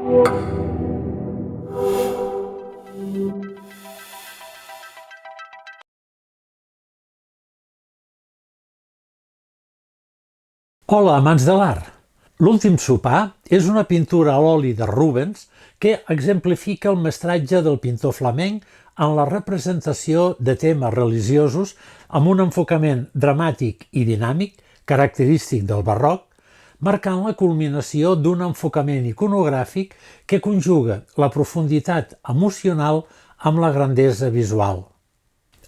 Hola, amants de l'art! L'últim sopar és una pintura a l'oli de Rubens que exemplifica el mestratge del pintor flamenc en la representació de temes religiosos amb un enfocament dramàtic i dinàmic característic del barroc, marcant la culminació d'un enfocament iconogràfic que conjuga la profunditat emocional amb la grandesa visual.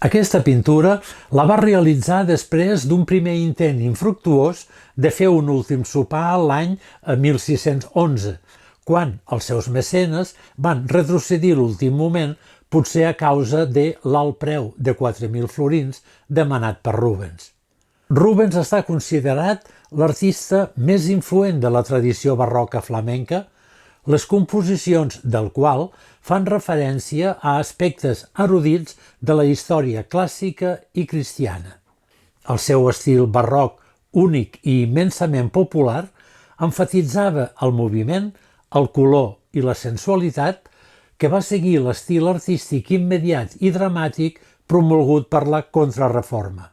Aquesta pintura la va realitzar després d'un primer intent infructuós de fer un últim sopar l'any 1611, quan els seus mecenes van retrocedir l'últim moment, potser a causa de l'alt preu de 4.000 florins demanat per Rubens. Rubens està considerat l'artista més influent de la tradició barroca flamenca, les composicions del qual fan referència a aspectes erudits de la història clàssica i cristiana. El seu estil barroc, únic i immensament popular, emfatitzava el moviment, el color i la sensualitat que va seguir l'estil artístic immediat i dramàtic promulgut per la Contrareforma.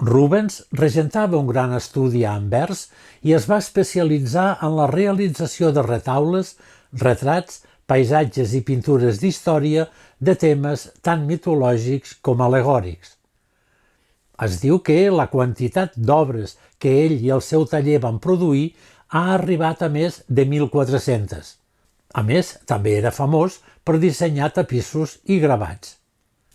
Rubens regentava un gran estudi a Anvers i es va especialitzar en la realització de retaules, retrats, paisatges i pintures d'història de temes tant mitològics com alegòrics. Es diu que la quantitat d'obres que ell i el seu taller van produir ha arribat a més de 1.400. A més, també era famós per dissenyar tapissos i gravats.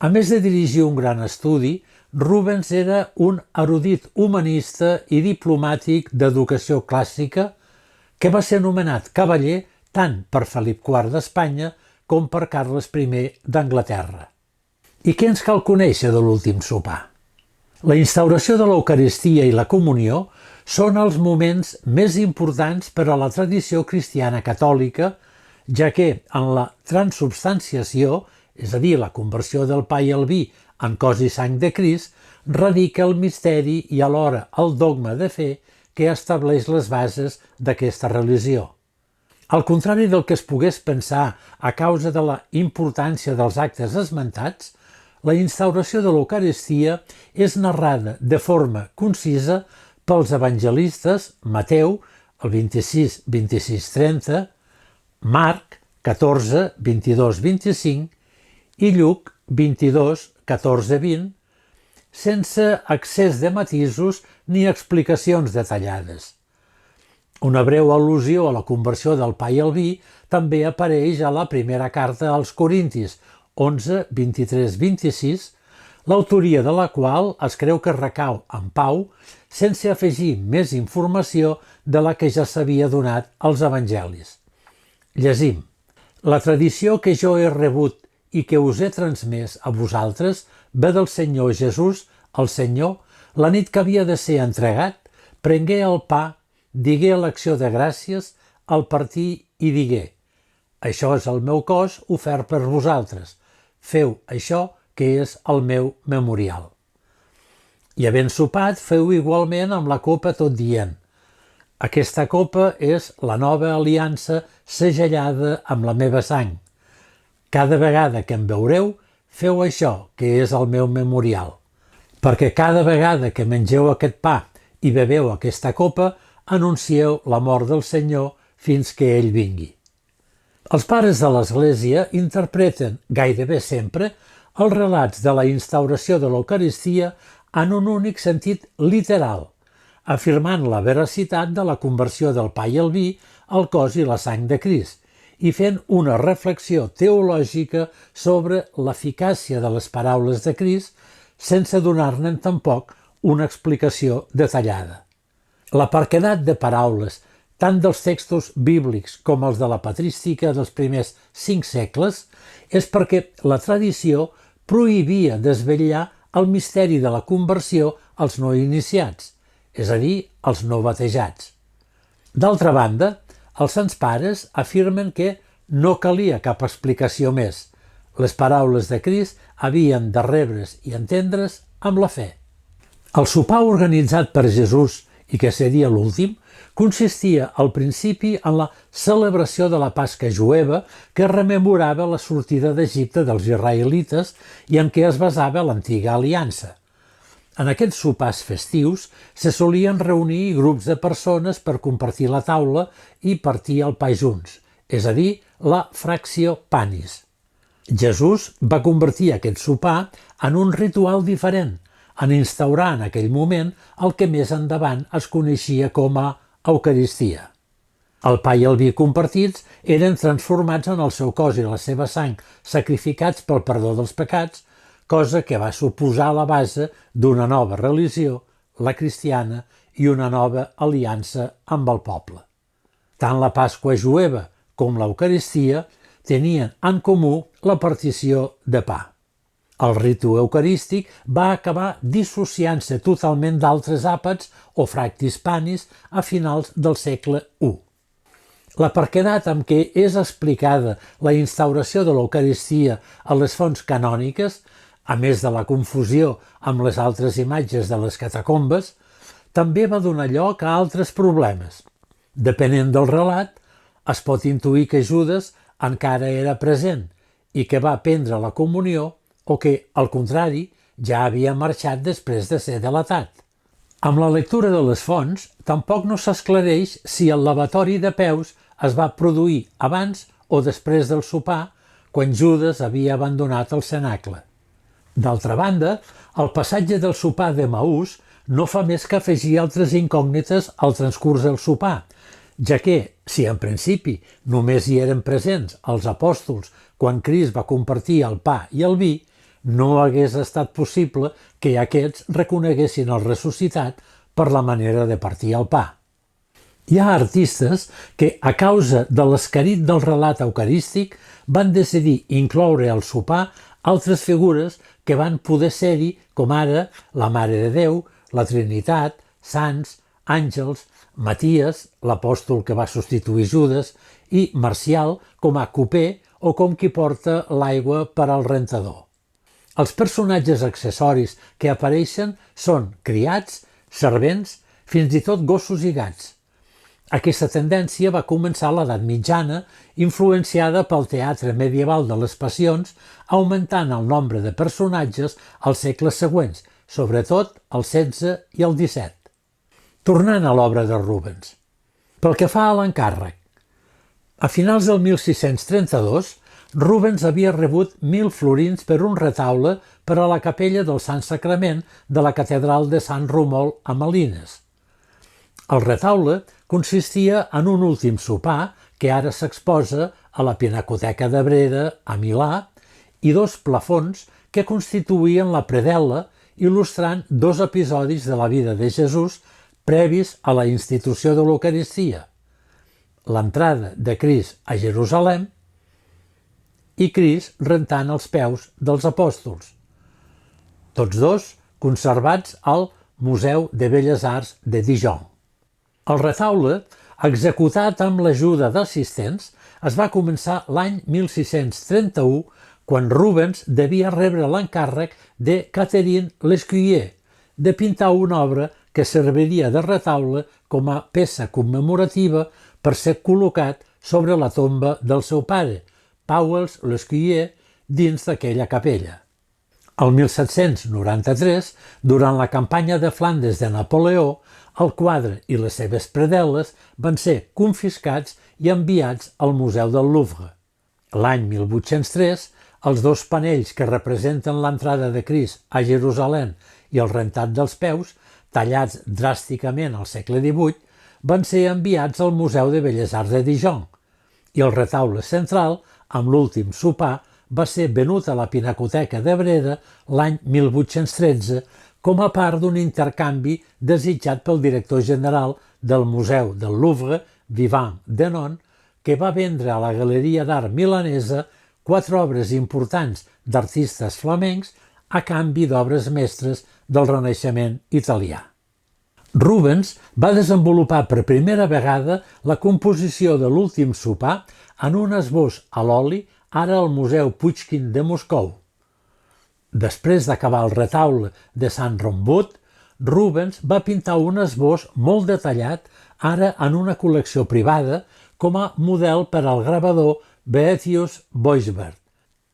A més de dirigir un gran estudi, Rubens era un erudit humanista i diplomàtic d'educació clàssica que va ser nomenat cavaller tant per Felip IV d'Espanya com per Carles I d'Anglaterra. I què ens cal conèixer de l'últim sopar? La instauració de l'Eucaristia i la comunió són els moments més importants per a la tradició cristiana catòlica, ja que en la transubstanciació, és a dir, la conversió del pa i el vi en cos i sang de Crist, radica el misteri i alhora el dogma de fe que estableix les bases d'aquesta religió. Al contrari del que es pogués pensar a causa de la importància dels actes esmentats, la instauració de l'Eucaristia és narrada de forma concisa pels evangelistes Mateu, el 26, 26, 30, Marc, 14, 22, 25 i Lluc, 22, 14, 20, sense excés de matisos ni explicacions detallades. Una breu al·lusió a la conversió del pa i el vi també apareix a la primera carta als Corintis, 11, 23, 26, l'autoria de la qual es creu que recau en Pau, sense afegir més informació de la que ja s'havia donat als evangelis. Llegim: la tradició que jo he rebut i que us he transmès a vosaltres ve del Senyor Jesús, el Senyor, la nit que havia de ser entregat, prengué el pa, digué l'acció de gràcies, el partí i digué: això és el meu cos ofert per vosaltres, feu això que és el meu memorial. I havent sopat, feu igualment amb la copa tot dient: aquesta copa és la nova aliança segellada amb la meva sang. Cada vegada que em veureu, feu això, que és el meu memorial. Perquè cada vegada que mengeu aquest pa i beveu aquesta copa, anuncieu la mort del Senyor fins que ell vingui. Els pares de l'Església interpreten gairebé sempre els relats de la instauració de l'Eucaristia en un únic sentit literal, afirmant la veracitat de la conversió del pa i el vi al cos i la sang de Crist, i fent una reflexió teològica sobre l'eficàcia de les paraules de Crist sense donar-ne tampoc una explicació detallada. La parquedat de paraules, tant dels textos bíblics com els de la patrística dels primers 5 segles, és perquè la tradició prohibia desvetllar el misteri de la conversió als no iniciats, és a dir, als no batejats. D'altra banda, els sants pares afirmen que no calia cap explicació més. Les paraules de Crist havien de rebre's i entendre's amb la fe. El sopar organitzat per Jesús i que seria l'últim, consistia al principi en la celebració de la Pasca jueva que rememorava la sortida d'Egipte dels israelites i en què es basava l'antiga aliança. En aquests sopars festius se solien reunir grups de persones per compartir la taula i partir el pa junts, és a dir, la fractio panis. Jesús va convertir aquest sopar en un ritual diferent, en instaurar en aquell moment el que més endavant es coneixia com a Eucaristia. El pa i el vi compartits eren transformats en el seu cos i la seva sang sacrificats pel perdó dels pecats, cosa que va suposar la base d'una nova religió, la cristiana, i una nova aliança amb el poble. Tant la Pasqua jueva com l'Eucaristia tenien en comú la partició de pa. El ritu eucarístic va acabar dissociant-se totalment d'altres àpats o fractis panis a finals del segle I. La parquedat amb què és explicada la instauració de l'Eucaristia a les fonts canòniques, a més de la confusió amb les altres imatges de les catacombes, també va donar lloc a altres problemes. Depenent del relat, es pot intuir que Judes encara era present i que va prendre la comunió o que, al contrari, ja havia marxat després de ser delatat. Amb la lectura de les fonts, tampoc no s'esclareix si el lavatori de peus es va produir abans o després del sopar, quan Judes havia abandonat el cenacle. D'altra banda, el passatge del sopar de Maús no fa més que afegir altres incògnites al transcurs del sopar, ja que, si en principi només hi eren presents els apòstols quan Crist va compartir el pa i el vi, no hagués estat possible que aquests reconeguessin el ressuscitat per la manera de partir el pa. Hi ha artistes que, a causa de l'escarit del relat eucarístic, van decidir incloure al sopar altres figures que van poder ser-hi, com ara la Mare de Déu, la Trinitat, sants, àngels, Maties, l'apòstol que va substituir Judes, i Marcial com a coper o com qui porta l'aigua per al rentador. Els personatges accessoris que apareixen són criats, servents, fins i tot gossos i gats. Aquesta tendència va començar a l'edat mitjana, influenciada pel teatre medieval de les passions, augmentant el nombre de personatges als segles següents, sobretot el XVI i el XVII. Tornant a l'obra de Rubens. Pel que fa a l'encàrrec, a finals del 1632, Rubens havia rebut 1.000 florins per un retaule per a la capella del Sant Sacrament de la catedral de Sant Romol a Malines. El retaule consistia en un últim sopar que ara s'exposa a la Pinacoteca de Brera, a Milà, i 2 plafons que constituïen la predel·la, il·lustrant 2 episodis de la vida de Jesús previs a la institució de l'Eucaristia: l'entrada de Crist a Jerusalem i Crist rentant els peus dels apòstols, tots 2 conservats al Museu de Belles Arts de Dijon. El retaule, executat amb l'ajuda d'assistents, es va començar l'any 1631, quan Rubens devia rebre l'encàrrec de Catherine Lescuyer de pintar una obra que serviria de retaule com a peça commemorativa per ser col·locat sobre la tomba del seu pare, Pauwels Lescuyer, dins d'aquella capella. El 1793, durant la campanya de Flandes de Napoleó, el quadre i les seves predel·les van ser confiscats i enviats al Museu del Louvre. L'any 1803, els 2 panells que representen l'entrada de Crist a Jerusalem i el rentat dels peus, tallats dràsticament al segle XVIII, van ser enviats al Museu de Belles Arts de Dijon, i el retaule central, amb l'últim sopar, va ser venut a la Pinacoteca de Brera l'any 1813 com a part d'un intercanvi desitjat pel director general del Museu del Louvre, Vivant Denon, que va vendre a la Galeria d'Art Milanesa 4 obres importants d'artistes flamencs a canvi d'obres mestres del Renaixement italià. Rubens va desenvolupar per primera vegada la composició de l'últim sopar en un esbós a l'oli, ara al Museu Puixkin de Moscou. Després d'acabar el retaule de Sant Rombut, Rubens va pintar un esbós molt detallat, ara en una col·lecció privada, com a model per al gravador Boethius Boisbert.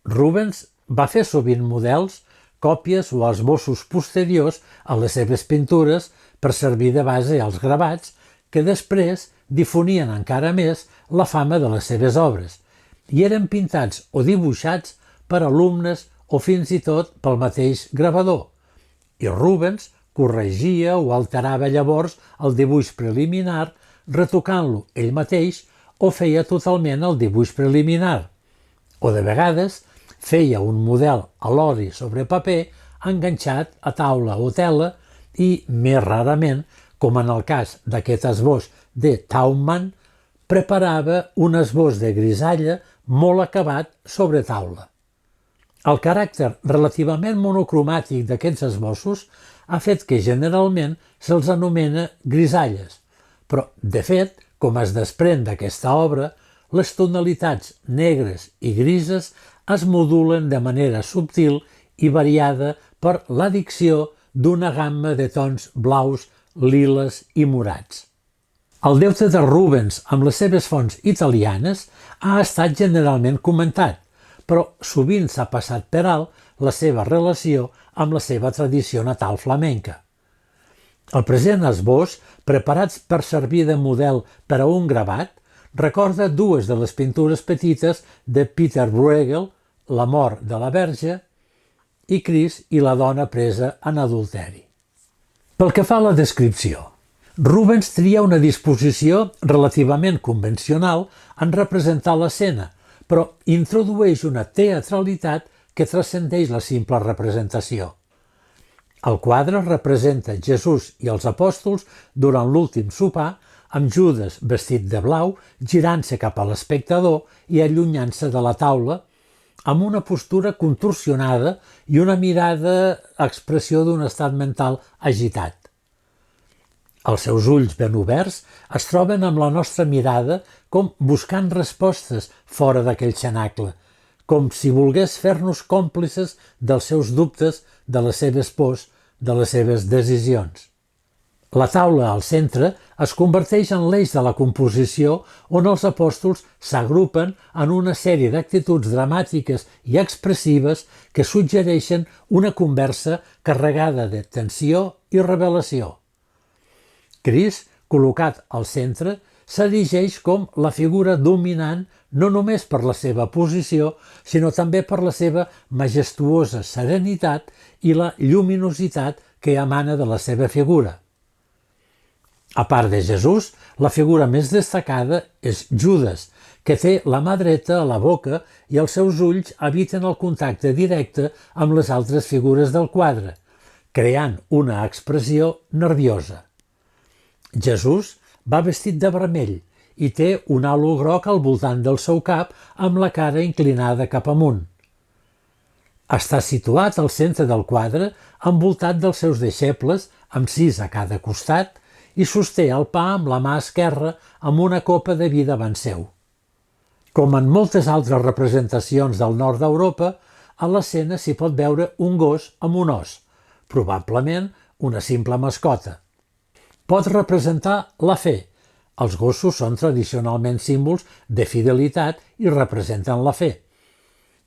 Rubens va fer sovint models, còpies o esbossos posteriors a les seves pintures per servir de base als gravats, que després difonien encara més la fama de les seves obres, i eren pintats o dibuixats per alumnes o fins i tot pel mateix gravador. I Rubens corregia o alterava llavors el dibuix preliminar, retocant-lo ell mateix, o feia totalment el dibuix preliminar, o de vegades feia un model a l'oli sobre paper enganxat a taula o tela i, més rarament, com en el cas d'aquest esbós de Taumann, preparava un esbós de grisalla molt acabat sobre taula. El caràcter relativament monocromàtic d'aquests esbossos ha fet que generalment se'ls anomena grisalles, però, de fet, com es desprèn d'aquesta obra, les tonalitats negres i grises es modulen de manera subtil i variada per l'addició d'una gamma de tons blaus, liles i morats. El deute de Rubens amb les seves fonts italianes ha estat generalment comentat, però sovint s'ha passat per alt la seva relació amb la seva tradició natal flamenca. El present esbós, preparat per servir de model per a un gravat, recorda dues de les pintures petites de Peter Bruegel, La mort de la Verge, i Crist i la dona presa en adulteri. Pel que fa a la descripció, Rubens tria una disposició relativament convencional en representar l'escena, però introdueix una teatralitat que transcendeix la simple representació. El quadre representa Jesús i els apòstols durant l'últim sopar, amb Judes vestit de blau, girant-se cap a l'espectador i allunyant-se de la taula, amb una postura contorsionada i una mirada expressió d'un estat mental agitat. Els seus ulls ben oberts es troben amb la nostra mirada com buscant respostes fora d'aquell cenacle, com si volgués fer-nos còmplices dels seus dubtes, de les seves pors, de les seves decisions. La taula al centre es converteix en l'eix de la composició on els apòstols s'agrupen en una sèrie d'actituds dramàtiques i expressives que suggereixen una conversa carregada de tensió i revelació. Crist, col·locat al centre, s'erigeix com la figura dominant no només per la seva posició, sinó també per la seva majestuosa serenitat i la lluminositat que emana de la seva figura. A part de Jesús, la figura més destacada és Judes, que té la mà dreta a la boca i els seus ulls eviten el contacte directe amb les altres figures del quadre, creant una expressió nerviosa. Jesús va vestit de vermell i té un halo groc al voltant del seu cap amb la cara inclinada cap amunt. Està situat al centre del quadre, envoltat dels seus deixebles, amb 6 a cada costat, i sosté el pa amb la mà esquerra amb una copa de vi davant seu. Com en moltes altres representacions del nord d'Europa, a l'escena s'hi pot veure un gos amb un os, probablement una simple mascota. Pot representar la fe. Els gossos són tradicionalment símbols de fidelitat i representen la fe.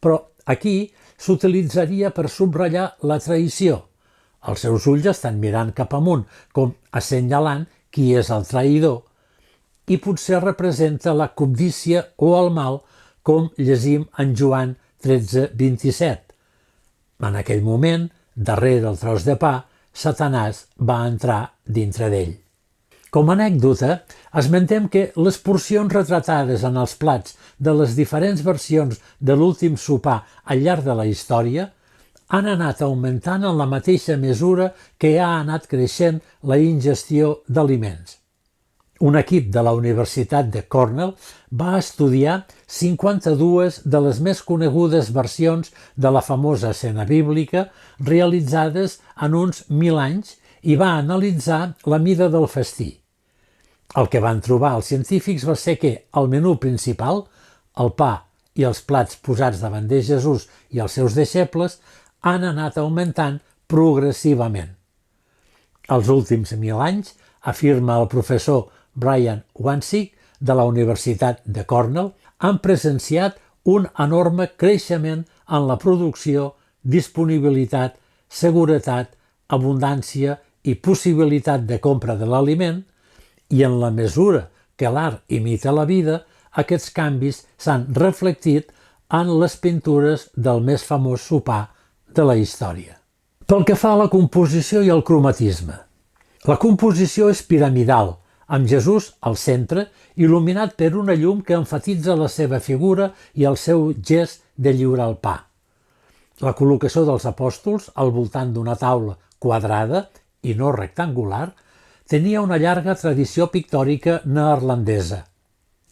Però aquí s'utilitzaria per subratllar la traïció. Els seus ulls estan mirant cap amunt, com assenyalant qui és el traïdor, i potser representa la cobdícia o el mal, com llegim en Joan 13:27. En aquell moment, darrere el tros de pa, Satanàs va entrar dintre d'ell. Com a anècdota, esmentem que les porcions retratades en els plats de les diferents versions de l'últim sopar al llarg de la història han anat augmentant en la mateixa mesura que ha anat creixent la ingestió d'aliments. Un equip de la Universitat de Cornell va estudiar 52 de les més conegudes versions de la famosa escena bíblica realitzades en uns 1000 anys i va analitzar la mida del festí. El que van trobar els científics va ser que el menú principal, el pa i els plats posats davant de Jesús i els seus deixebles, han anat augmentant progressivament. Els últims 1000 anys, afirma el professor Brian Wansink de la Universitat de Cornell, han presenciat un enorme creixement en la producció, disponibilitat, seguretat, abundància i possibilitat de compra de l'aliment, i en la mesura que l'art imita la vida, aquests canvis s'han reflectit en les pintures del més famós sopar de la història. Pel que fa a la composició i el cromatisme, la composició és piramidal, amb Jesús al centre, il·luminat per una llum que emfatitza la seva figura i el seu gest de lliurar el pa. La col·locació dels apòstols al voltant d'una taula quadrada i no rectangular tenia una llarga tradició pictòrica neerlandesa.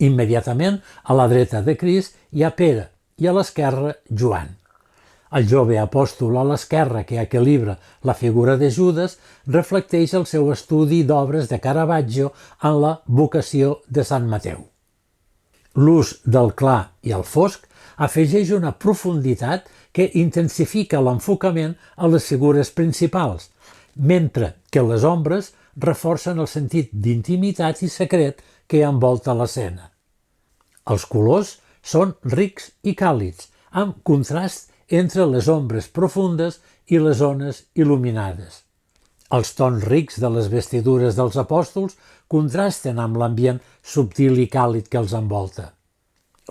Immediatament a la dreta de Crist hi ha Pere i a l'esquerra Joan. El jove apòstol a l'esquerra que equilibra la figura de Judes reflecteix el seu estudi d'obres de Caravaggio en la vocació de Sant Mateu. L'ús del clar i el fosc afegeix una profunditat que intensifica l'enfocament a les figures principals, mentre que les ombres reforcen el sentit d'intimitat i secret que envolta l'escena. Els colors són rics i càlids, amb contrast entre les ombres profundes i les zones il·luminades. Els tons rics de les vestidures dels apòstols contrasten amb l'ambient subtil i càlid que els envolta.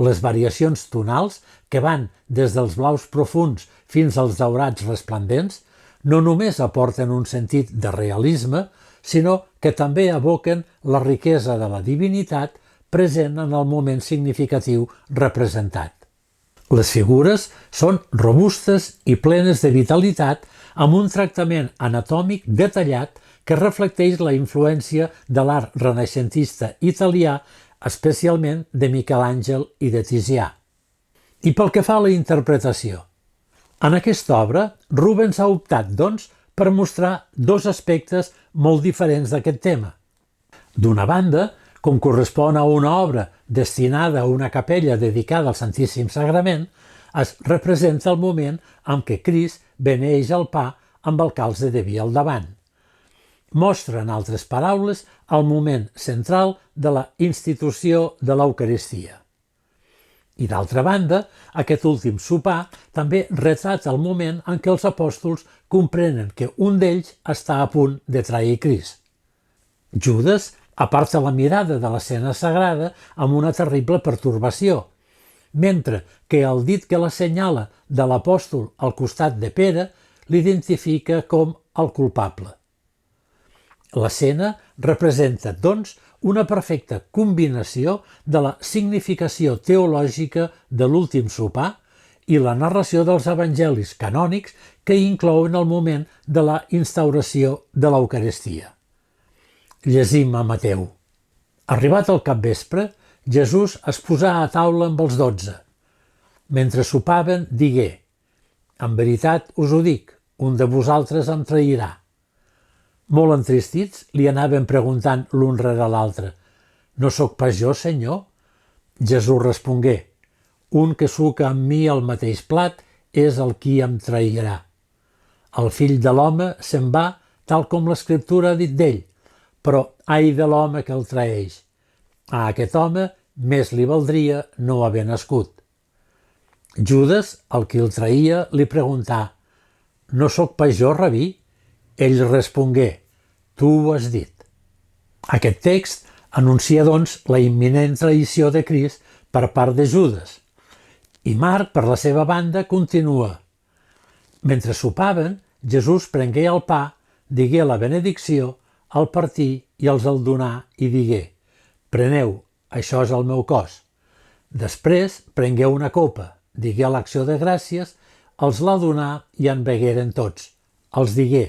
Les variacions tonals, que van des dels blaus profunds fins als daurats resplendents, no només aporten un sentit de realisme, sinó que també evoquen la riquesa de la divinitat present en el moment significatiu representat. Les figures són robustes i plenes de vitalitat, amb un tractament anatòmic detallat que reflecteix la influència de l'art renaixentista italià, especialment de Miquel Àngel i de Ticià. I pel que fa a la interpretació, en aquesta obra, Rubens ha optat, doncs, per mostrar dos aspectes molt diferents d'aquest tema. D'una banda, com correspon a una obra destinada a una capella dedicada al Santíssim Sagrament, es representa el moment en què Crist beneeix el pa amb el calze de vi al davant. Mostra, en altres paraules, el moment central de la institució de l'Eucaristia. I d'altra banda, aquest últim sopar també retrata el moment en què els apòstols comprenen que un d'ells està a punt de trair Crist. Judes aparta la mirada de l'escena sagrada amb una terrible pertorbació, mentre que el dit que l'assenyala de l'apòstol al costat de Pere l'identifica com el culpable. L'escena representa, doncs, una perfecta combinació de la significació teològica de l'últim sopar i la narració dels evangelis canònics que inclouen el moment de la instauració de l'Eucaristia. Llegim a Mateu. Arribat al capvespre, Jesús es posà a taula amb els 12. Mentre sopaven, digué: «En veritat us ho dic, un de vosaltres em trairà». Molt entristits, li anaven preguntant l'un rere l'altre: «No sóc pas jo, Senyor?» Jesús respongué: «Un que suca amb mi el mateix plat és el qui em trairà. El fill de l'home se'n va tal com l'Escriptura ha dit d'ell, però ai de l'home que el traeix. A aquest home més li valdria no haver nascut». Judes, el qui el traïa, li preguntà: «No sóc pas jo, rabí?» Ell respongué: «Tu ho has dit». Aquest text anuncia, doncs, la imminent traïció de Crist per part de Judes. I Marc, per la seva banda, continua: «Mentre sopaven, Jesús prengué el pa, digué la benedicció, el partí i els el donà i digué: Preneu, això és el meu cos. Després prengué una copa, digué l'acció de gràcies, els la donà i en begueren tots. Els digué: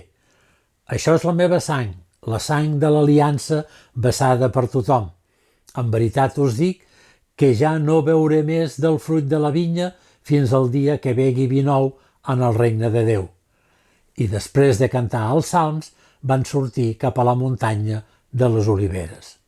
Això és la meva sang, la sang de l'aliança vessada per tothom. En veritat us dic que ja no beuré més del fruit de la vinya fins al dia que begui vi nou en el regne de Déu. I després de cantar els salms, van sortir cap a la muntanya de les Oliveres.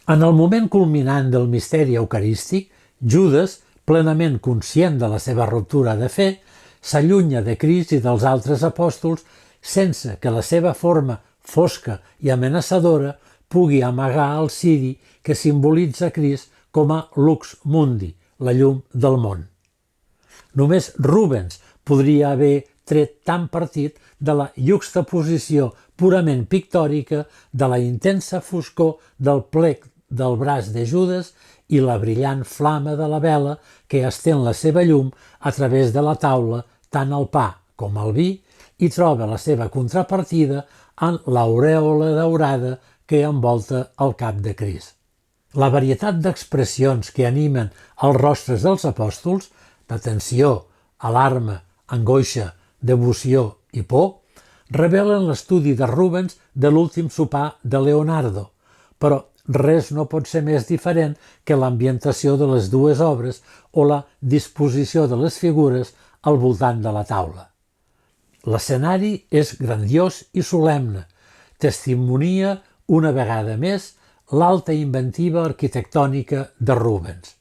En el moment culminant del misteri eucarístic, Judes, plenament conscient de la seva ruptura de fe, s'allunya de Crist i dels altres apòstols sense que la seva forma fosca i amenaçadora, pugui amagar el ciri que simbolitza Crist com a lux mundi, la llum del món. Només Rubens podria haver tret tant partit de la juxtaposició purament pictòrica de la intensa foscor del plec del braç de Judes i la brillant flama de la vela que estén la seva llum a través de la taula tant el pa com el vi i troba la seva contrapartida en l'aurèola daurada que envolta el cap de Crist. La varietat d'expressions que animen els rostres dels apòstols, d'atenció, alarma, angoixa, devoció i por, revelen l'estudi de Rubens de l'últim sopar de Leonardo, però res no pot ser més diferent que l'ambientació de les dues obres o la disposició de les figures al voltant de la taula. L'escenari és grandiós i solemne, testimonia una vegada més l'alta inventiva arquitectònica de Rubens.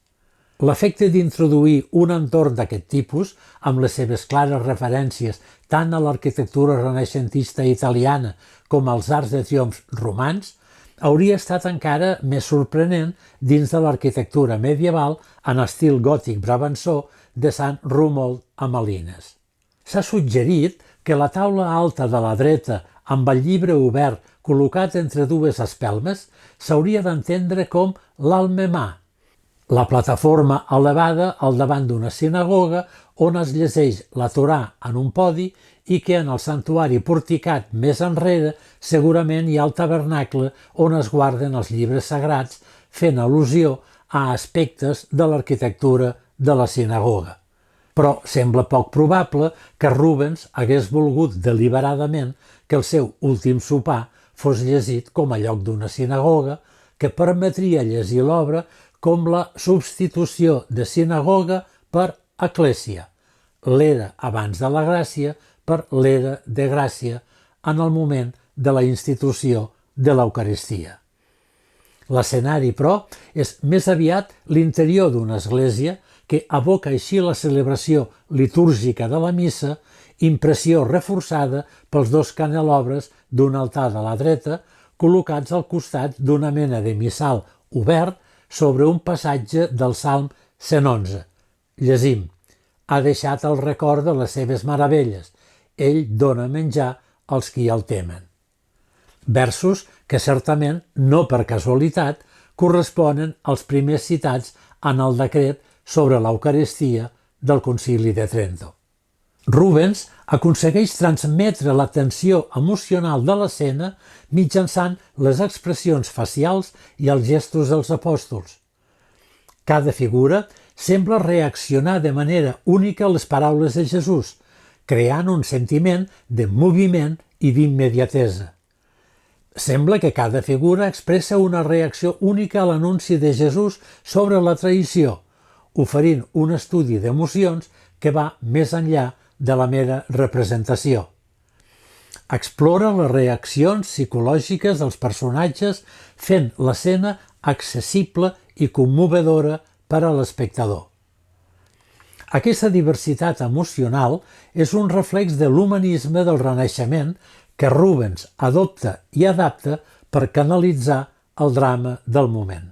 L'efecte d'introduir un entorn d'aquest tipus, amb les seves clares referències tant a l'arquitectura renaixentista italiana com als arcs de triomf romans, hauria estat encara més sorprenent dins de l'arquitectura medieval en estil gòtic brabançó de Sant Romuald a Malines. S'ha suggerit que la taula alta de la dreta amb el llibre obert col·locat entre dues espelmes s'hauria d'entendre com l'almemà, la plataforma elevada al davant d'una sinagoga on es llegeix la Torà en un podi i que en el santuari porticat més enrere segurament hi ha el tabernacle on es guarden els llibres sagrats, fent al·lusió a aspectes de l'arquitectura de la sinagoga. Però sembla poc probable que Rubens hagués volgut deliberadament que el seu últim sopar fos llegit com a lloc d'una sinagoga, que permetria llegir l'obra com la substitució de sinagoga per eclèsia, l'era abans de la gràcia per l'era de gràcia en el moment de la institució de l'Eucaristia. L'escenari, però, és més aviat l'interior d'una església que evoca així la celebració litúrgica de la missa, impressió reforçada pels dos canelobres d'un altar de la dreta, col·locats al costat d'una mena de missal obert sobre un passatge del Salm 111. Llegim: «Ha deixat el record de les seves meravelles. Ell dona menjar als qui el temen». Versos que certament, no per casualitat, corresponen als primers citats en el decret sobre l'Eucaristia del Concili de Trento. Rubens aconsegueix transmetre la tensió emocional de l'escena mitjançant les expressions facials i els gestos dels apòstols. Cada figura sembla reaccionar de manera única a les paraules de Jesús, creant un sentiment de moviment i d'immediatesa. Sembla que cada figura expressa una reacció única a l'anunci de Jesús sobre la traïció, oferint un estudi d'emocions que va més enllà de la mera representació. Explora les reaccions psicològiques dels personatges fent l'escena accessible i commovedora per a l'espectador. Aquesta diversitat emocional és un reflex de l'humanisme del Renaixement que Rubens adopta i adapta per canalitzar el drama del moment.